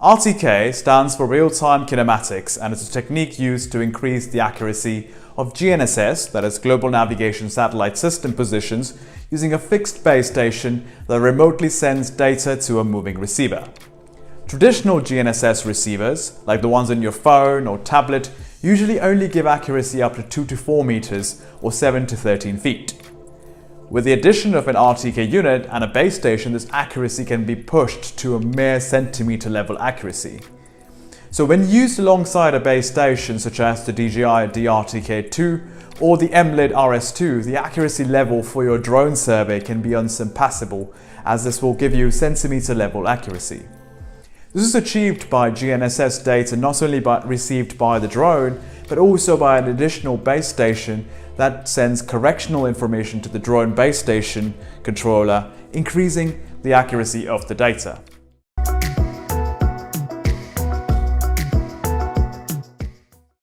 RTK stands for real-time kinematics and is a technique used to increase the accuracy of GNSS, that is Global Navigation Satellite System positions, using a fixed base station that remotely sends data to a moving receiver. Traditional GNSS receivers, like the ones on your phone or tablet, usually only give accuracy up to 2 to 4 meters or 7 to 13 feet. With the addition of an RTK unit and a base station, this accuracy can be pushed to a mere centimeter level accuracy. So when used alongside a base station such as the DJI DRTK2 or the MLID RS2, the accuracy level for your drone survey can be unsurpassable, as this will give you centimeter level accuracy. This is achieved by GNSS data not only received by the drone, but also by an additional base station that sends correctional information to the drone base station controller, increasing the accuracy of the data.